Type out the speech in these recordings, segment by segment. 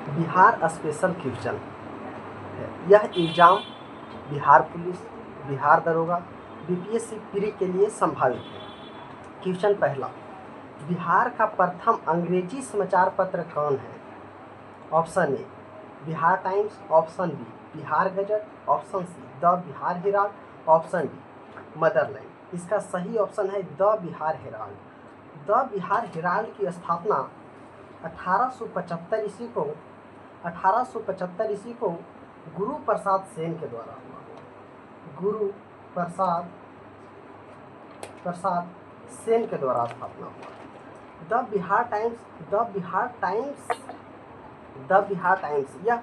Bihar special question है। यह exam Bihar police, Bihar दरोगा, बीपीएससी प्री के लिए संभावित है। क्वेश्चन पहला, बिहार का प्रथम अंग्रेजी समाचार पत्र कौन है? Option A Bihar Times, option B Bihar Gazette, option C the Bihar Herald, option D Motherland. इसका सही ऑप्शन है the Bihar Herald. The Bihar Herald की स्थापना 1875 ईस्वी को 1875 ईस्वी को गुरु प्रसाद सेन के द्वारा हुआ। गुरु प्रसाद सेन के द्वारा स्थापना हुआ। द बिहार टाइम्स यह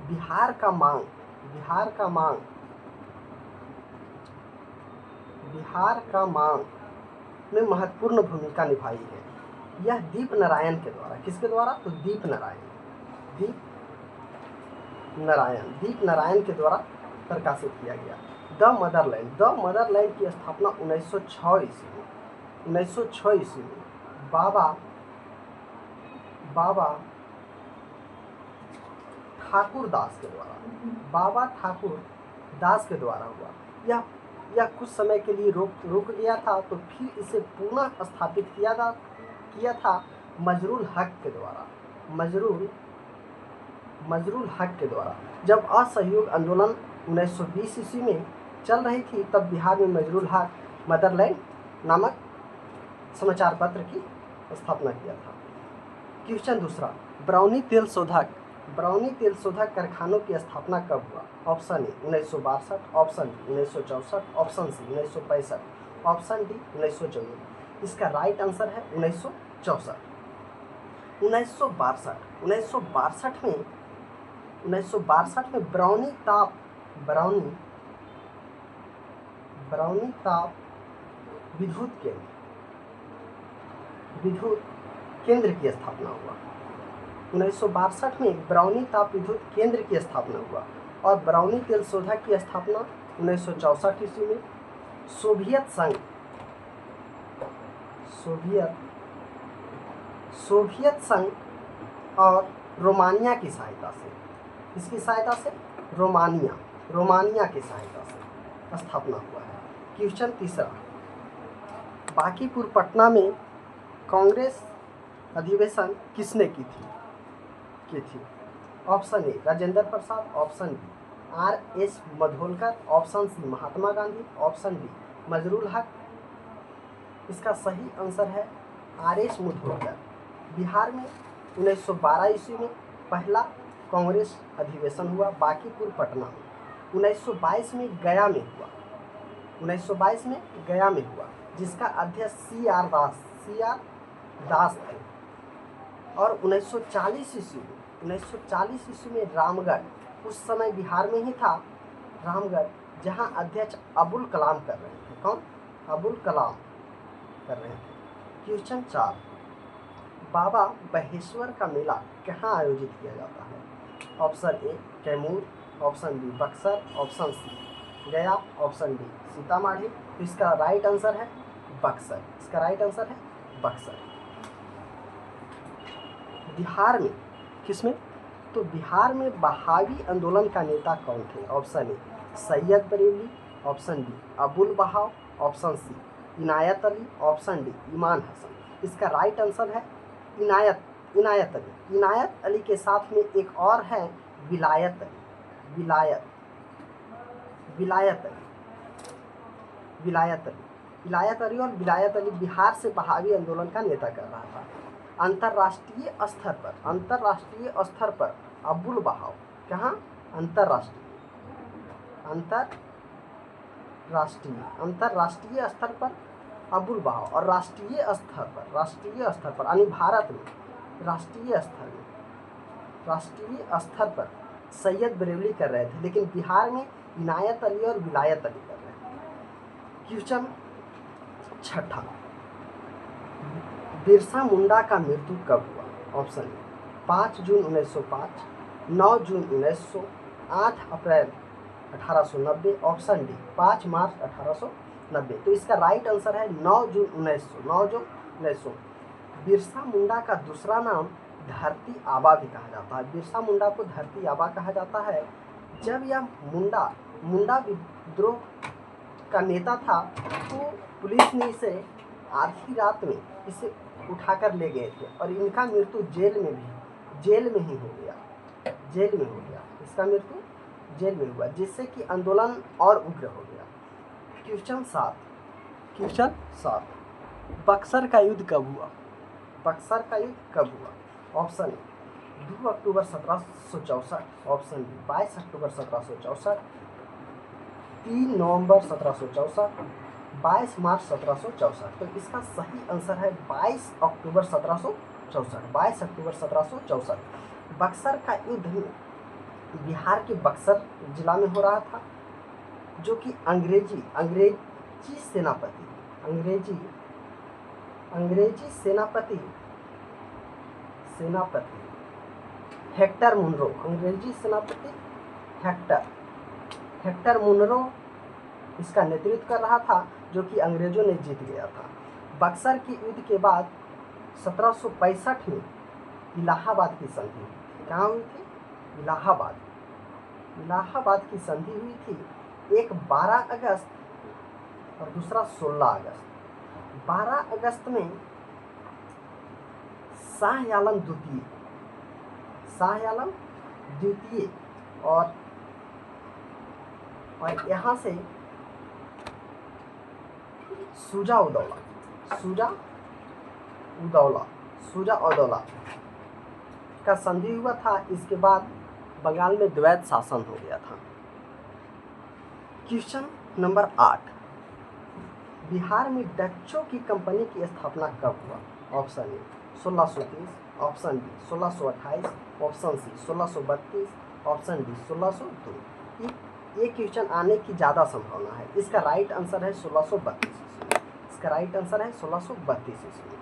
बिहार का मांग में महत्वपूर्ण भूमिका निभाई है। यह दीप नारायण के द्वारा, किसके द्वारा? तो दीप नारायण के द्वारा प्रकाशित किया गया। द मदरलैंड की स्थापना 1906 ईस्वी में बाबा ठाकुर दास के द्वारा हुआ। यह कुछ समय के लिए रुक गया था, तो फिर इसे पुनः स्थापित किया था मजरूल हक के द्वारा। जब असहयोग आंदोलन 1920 ईस्वी में चल रही थी, तब बिहार में मजरूल हक मदरलैंड नामक समाचार पत्र की स्थापना किया था। क्वेश्चन दूसरा, ब्राउनी तेल शोधक कारखानों की स्थापना कब हुआ? Option A 1962, option B 1964, option C 1965, option D 1954। इसका राइट आंसर है 1964। 1962 में ब्राउनी ताप विद्युत केंद्र की स्थापना हुआ। 1962 में ब्राउनी ताप विद्युत केंद्र की स्थापना हुआ और ब्राउनी तेल शोधक की स्थापना 1964 ईस्वी में सोवियत संघ और रोमानिया की सहायता से, इसकी सहायता से रोमानिया की सहायता से स्थापना हुआ है। क्वेश्चन तीसरा, बांकीपुर पटना में कांग्रेस अधिवेशन किसने की थी? Option A Rajendra Prasad, option B R S. Madholkar, option C Mahatma Gandhi, option D Mazharul Haque. इसका सही आंसर है आर.एस. मधोलकर। बिहार में 1912 ईस्वी में पहला कांग्रेस अधिवेशन हुआ बांकीपुर पटना में। 1922 में गया में हुआ, जिसका अध्यक्ष सी.आर. दास थे। और 1940 ईस्वी में रामगढ़, उस समय बिहार में ही था रामगढ़, जहां अध्यक्ष अबुल कलाम कर रहे थे। कौन? अबुल कलाम कर रहे थे। क्वेश्चन 4, बाबा बहेश्वर का मेला कहाँ आयोजित किया जाता है? Option A Kaimur, option B Buxar, option C Gaya, option D Sitamarhi. तो इसका राइट आंसर है बक्सर। बिहार में किसमें? तो बिहार में बहावी आंदोलन का नेता कौन थे? Option A Syed Bareli, option B Abul Bahav, option C Inayat Ali, option D Imam Hasan. इसका राइट आंसर है इनायत अली के साथ में एक और है विलायत अली और विलायत अली बिहार से बहावी आंदोलन का नेता कर रहा था। अंतर्राष्ट्रीय स्तर पर अबुल बहाव, कहाँ? अंतर्राष्ट्रीय स्तर पर अबुल बहाव और राष्ट्रीय स्तर पर यानी भारत में राष्ट्रीय स्तर पर सैयद बरेली कर रहे थे, लेकिन बिहार में इनायत अली और विलायत अली कर रहे थे। क्वेश्चन 6, बिरसा मुंडा का मृत्यु कब हुआ? ऑप्शन ए 5 जून 1905, 9 जून 1900, 8 अप्रैल 1890, ऑप्शन डी 5 मार्च 1890। तो इसका राइट आंसर है 9 जून 1900। बिरसा मुंडा का दूसरा नाम धरती आबा भी कहा जाता है। बिरसा मुंडा को धरती आबा कहा जाता है। जब यह मुंडा विद्रोह का नेता था तो पुलिस ने इसे आधी रात में इसे उठाकर ले गए थे और इनका मृत्यु जेल में ही हो गया। इसका मृत्यु जेल में हुआ, जिससे कि आंदोलन और उग्र हो गया। क्वेश्चन 7 बक्सर का युद्ध कब हुआ? ऑप्शन ए 2 अक्टूबर 1764, ऑप्शन बी 22 अक्टूबर 1764, 3 नवंबर 1764, 22 मार्च 1764। तो इसका सही आंसर है 22 अक्टूबर 1764। बक्सर का युद्ध बिहार के बक्सर जिला में हो रहा था, जो कि अंग्रेजी सेनापति हेक्टर मुनरो, हेक्टर मुनरो इसका नेतृत्व कर रहा था, जो कि अंग्रेजों ने जीत गया था। बक्सर के युद्ध के बाद 1765 में इलाहाबाद की संधि हुई थी। कहाँ हुई थी? इलाहाबाद की संधि हुई थी। एक 12 अगस्त और दूसरा 16 अगस्त। 12 अगस्त में शाह आलम द्वितीय और यहाँ से शुजा उदौला का संधि हुआ था। इसके बाद बंगाल में द्वैत शासन हो गया था। क्वेश्चन नंबर 8 बिहार में डच्चों की कंपनी की स्थापना कब हुआ? Option A 1630, option B 1628, option C 1632, option D 1602। ये क्वेश्चन आने की ज़्यादा संभावना है। इसका राइट आंसर है 1632 ईस्वी।